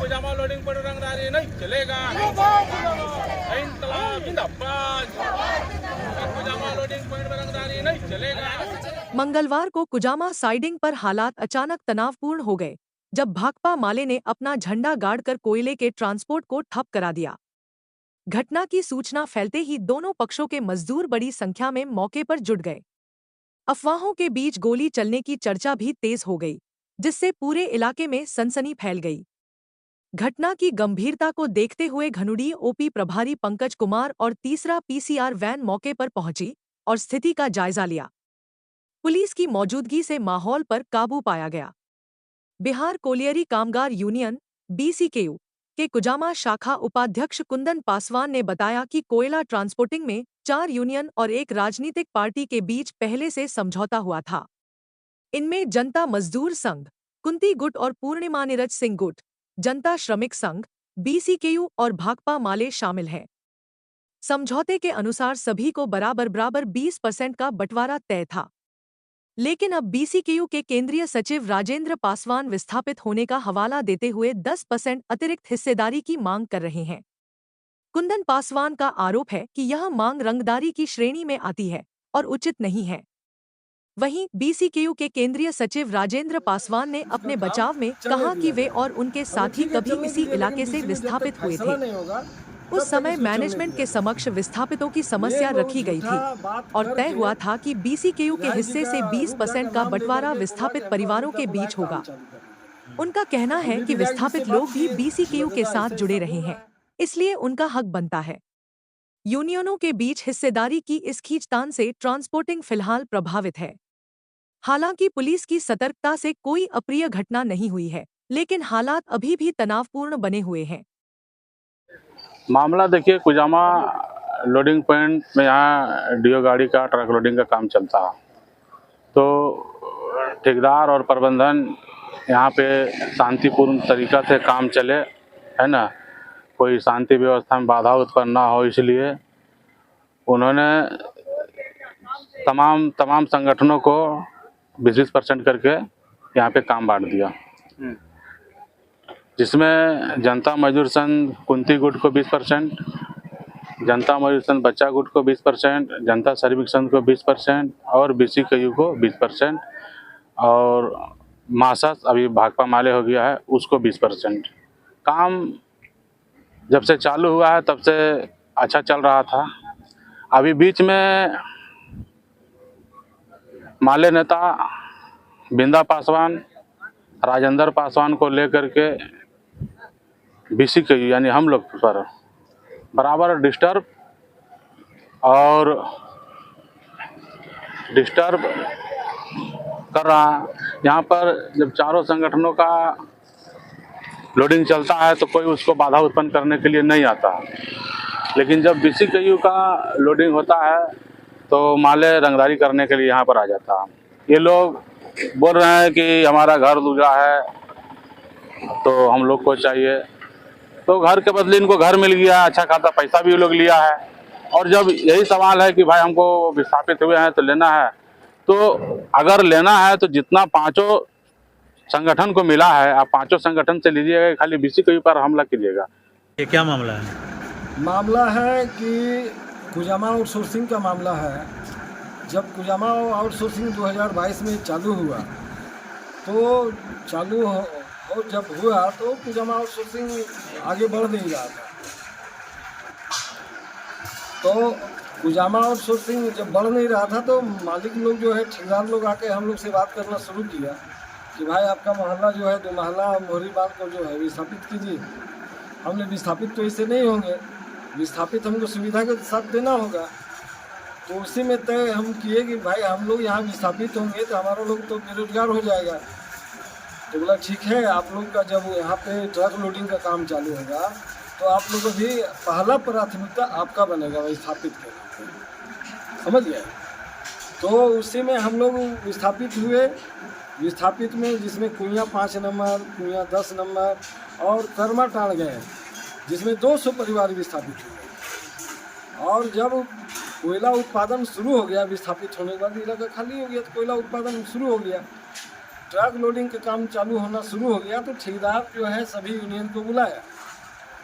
कुजामा loading पर रंगदारी नहीं चलेगा। इंकलाब जिंदाबाद। कुजामा लोडिंग पर रंगदारी नहीं चलेगा। मंगलवार को कुजामा साइडिंग पर हालात अचानक तनावपूर्ण हो गए जब भाकपा माले ने अपना झंडा गाड़कर कोयले के ट्रांसपोर्ट को ठप करा दिया। घटना की सूचना फैलते ही दोनों पक्षों के मजदूर बड़ी संख्या में मौके पर जुट गए। अफवाहों के बीच गोली चलने की चर्चा भी तेज हो गई, जिससे पूरे इलाके में सनसनी फैल गई। घटना की गंभीरता को देखते हुए घनुड़ी ओपी प्रभारी पंकज कुमार और तीसरा पीसीआर वैन मौके पर पहुंची और स्थिति का जायजा लिया। पुलिस की मौजूदगी से माहौल पर काबू पाया गया। बिहार कोलियरी कामगार यूनियन (बीसीकेयू) के कुजामा शाखा उपाध्यक्ष कुंदन पासवान ने बताया कि कोयला ट्रांसपोर्टिंग में 4 यूनियन और एक राजनीतिक पार्टी के बीच पहले से समझौता हुआ था। इनमें जनता मजदूर संघ, कुंती गुट और पूर्णिमा नीरज सिंह गुट, जनता श्रमिक संघ, बीसीकेयू और भाकपा माले शामिल हैं। समझौते के अनुसार सभी को बराबर 20% का बंटवारा तय था। लेकिन अब बीसीकेयू के केंद्रीय सचिव राजेंद्र पासवान विस्थापित होने का हवाला देते हुए 10% अतिरिक्त हिस्सेदारी की मांग कर रहे हैं। कुंदन पासवान का आरोप है कि यह मांग रंगदारी की श्रेणी में आती है और उचित नहीं है। वहीं बीसीकेयू के केंद्रीय सचिव राजेंद्र पासवान ने अपने बचाव में कहा कि वे और उनके साथी कभी इसी इलाके से विस्थापित हुए थे। उस समय मैनेजमेंट के समक्ष विस्थापितों की समस्या रखी गई थी और तय हुआ था कि बीसीकेयू के हिस्से से 20% का बंटवारा विस्थापित परिवारों के बीच होगा। उनका कहना है कि विस्थापित लोग भी बीसीकेयू के साथ जुड़े रहे हैं, इसलिए उनका हक बनता है। यूनियनों के बीच हिस्सेदारी की इस खींचतान से ट्रांसपोर्टिंग फिलहाल प्रभावित है। हालांकि पुलिस की सतर्कता से कोई अप्रिय घटना नहीं हुई है, लेकिन हालात अभी भी तनावपूर्ण बने हुए हैं। मामला देखिए, कुजामा लोडिंग पॉइंट में यहाँ डीओ गाड़ी का ट्रक लोडिंग का काम चलता है, तो ठेकेदार और प्रबंधन यहाँ पे शांतिपूर्ण तरीक़ा से काम चले, है ना, कोई शांति व्यवस्था में बाधा उत्पन्न ना हो, इसलिए उन्होंने तमाम संगठनों को 20% करके यहाँ पे काम बांट दिया, जिसमें जनता मजदूर संघ कुंती गुट को 20%, जनता मजदूर संघ बच्चा गुट को 20%, जनता श्रमिक संघ को 20% और बीसीकेयू को 20% और मासस अभी भाकपा माले हो गया है उसको 20%। काम जब से चालू हुआ है तब से अच्छा चल रहा था। अभी बीच में माले नेता बिंदा पासवान, राजेंद्र पासवान को लेकर के बीसीकेयू यानी हम लोग पर बराबर डिस्टर्ब कर रहा है। यहाँ पर जब चारों संगठनों का लोडिंग चलता है तो कोई उसको बाधा उत्पन्न करने के लिए नहीं आता, लेकिन जब बीसीकेयू का लोडिंग होता है तो माले रंगदारी करने के लिए यहाँ पर आ जाता है। ये लोग बोल रहे हैं कि हमारा घर दूसरा है तो हम लोग को चाहिए, तो घर के बदले इनको घर मिल गया, अच्छा खासा पैसा भी ये लोग लिया है। और जब यही सवाल है कि भाई हमको विस्थापित हुए हैं तो लेना है, तो अगर लेना है तो जितना पांचों संगठन को मिला है आप पांचों संगठन से लीजिएगा, खाली बीसीकेयू पर हमला कीजिएगा। ये क्या मामला है? मामला है कि कुजामा आउटसोर्सिंग का मामला है। जब कुजामा आउटसोर्सिंग 2022 में चालू हुआ तो जब हुआ तो कुजामा आउटसोर्सिंग आगे बढ़ नहीं रहा था। तो कुजामा आउटसोर्सिंग जब बढ़ नहीं रहा था तो मालिक लोग जो है, ठेकेदार लोग आके हम लोग से बात करना शुरू किया कि भाई आपका मोहल्ला जो है 2 महला मोहरी बांध को जो है विस्थापित कीजिए। हमने विस्थापित तो इससे नहीं होंगे, विस्थापित हमको सुविधा के साथ देना होगा। तो उसी में तय हम किए कि भाई हम लोग यहाँ विस्थापित होंगे तो हमारा लोग तो बेरोजगार हो जाएगा। तो बोला ठीक है, आप लोग का जब यहाँ पे ट्रक लोडिंग का काम चालू होगा तो आप लोग अभी पहला प्राथमिकता आपका बनेगा विस्थापित के, समझ गए। तो उसी में हम लोग विस्थापित हुए। विस्थापित में जिसमें कुइयाँ 5 नंबर, कुइयाँ 10 नंबर और कर्मा टाड़ गए, जिसमें 200 परिवार विस्थापित हुए। और जब कोयला उत्पादन शुरू हो गया, विस्थापित होने के बाद इलाका खाली हो गया तो कोयला उत्पादन शुरू हो गया। ट्रक लोडिंग का काम चालू होना शुरू हो गया तो ठेकेदार जो है सभी यूनियन को बुलाया,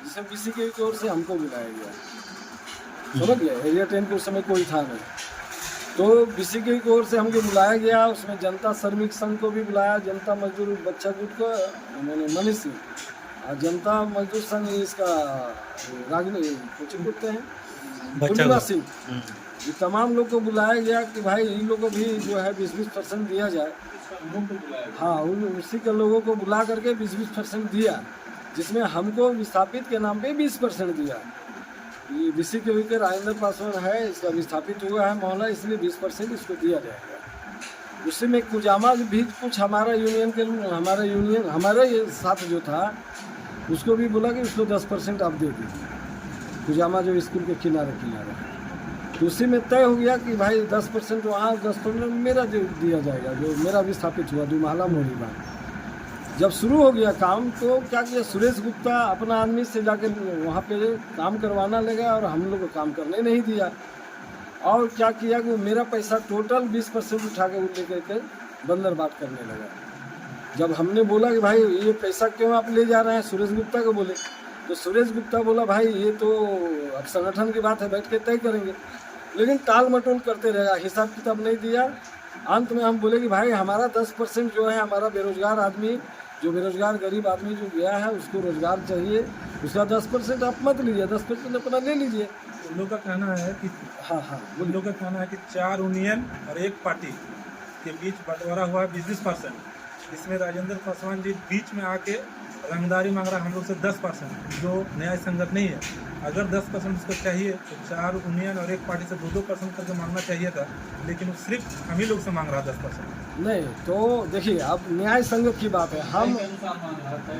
जिसे बीसी की ओर से हमको बुलाया गया। समझ गए, एरिया 10 के उस समय कोई था नहीं, तो बीसी की ओर से हमको बुलाया गया। उसमें जनता श्रमिक संघ को भी बुलाया, जनता मजदूर बच्चा गुट को मैंने मनीष सिंह, और जनता मजदूर संघ इसका रागनी कोचिंग करते हैं पूर्णिमा सिंह, ये तमाम लोग को बुलाया गया कि भाई इन लोग को भी जो है 20-20% दिया जाए। हाँ, उसी के लोगों को बुला करके 20-20% दिया, जिसमें हमको विस्थापित के नाम पे 20% दिया। ये बीसी के विके राजेंद्र पासवान है, इसका विस्थापित हुआ है मोहल्ला, इसलिए 20% इसको दिया जाएगा। उसी में कुजामा भी कुछ हमारा यूनियन हमारे साथ जो था उसको भी बोला कि उसको 10% आप दे दीजिए, कुजामा जो स्कूल के किनारे तो उसी में तय हो गया कि भाई 10% वहाँ 10% मेरा जो दिया जाएगा, जो मेरा विस्थापित हुआ दुमाला मोहरी बांध। जब शुरू हो गया काम तो क्या किया, सुरेश गुप्ता अपना आदमी से जाके वहाँ पे काम करवाना लगा और हम लोग को काम करने नहीं दिया। और क्या किया कि मेरा पैसा टोटल 20% उठा के लेकर के बंदर बात करने लगा। जब हमने बोला कि भाई ये पैसा क्यों आप ले जा रहे हैं, सुरेश गुप्ता को बोले, तो सुरेश गुप्ता बोला भाई ये तो अब संगठन की बात है, बैठ के तय करेंगे। लेकिन टाल मटोल करते रहेगा, हिसाब किताब नहीं दिया। अंत में हम बोले कि भाई हमारा 10% जो है, हमारा बेरोजगार आदमी, जो बेरोजगार गरीब आदमी जो गया है उसको रोजगार चाहिए, उसका 10% आप मत लीजिए, 10% अपना ले लीजिए। उन लोग का कहना है कि उन लोग का कहना है कि 4 यूनियन और 1 पार्टी के बीच बंटवारा हुआ है 20%। इसमें राजेंद्र पासवान जी बीच में आके रंगदारी मांग रहा है हम लोग से 10%, जो न्याय संगत नहीं है। अगर 10% उसको चाहिए तो 4 यूनियन और 1 पार्टी से 2-2% करके मांगना चाहिए था, लेकिन वो सिर्फ हम ही लोग से मांग रहा है 10%। नहीं तो देखिए, अब न्याय संगत की बात है, हम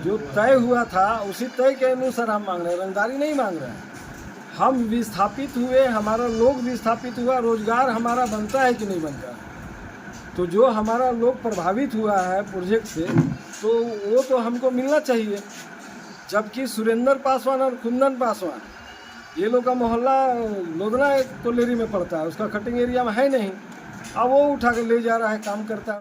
जो तय हुआ था उसी तय के अनुसार हम मांग रहे हैं, रंगदारी नहीं मांग रहे हैं। हम विस्थापित हुए, हमारा लोग विस्थापित हुआ, रोजगार हमारा बनता है कि नहीं बनता है, तो जो हमारा लोग प्रभावित हुआ है प्रोजेक्ट से तो वो तो हमको मिलना चाहिए। जबकि सुरेंद्र पासवान और कुंदन पासवान ये लोग का मोहल्ला लोधना एक कोलेरी में पड़ता है, उसका कटिंग एरिया में है नहीं, अब वो उठा के ले जा रहा है, काम करता है।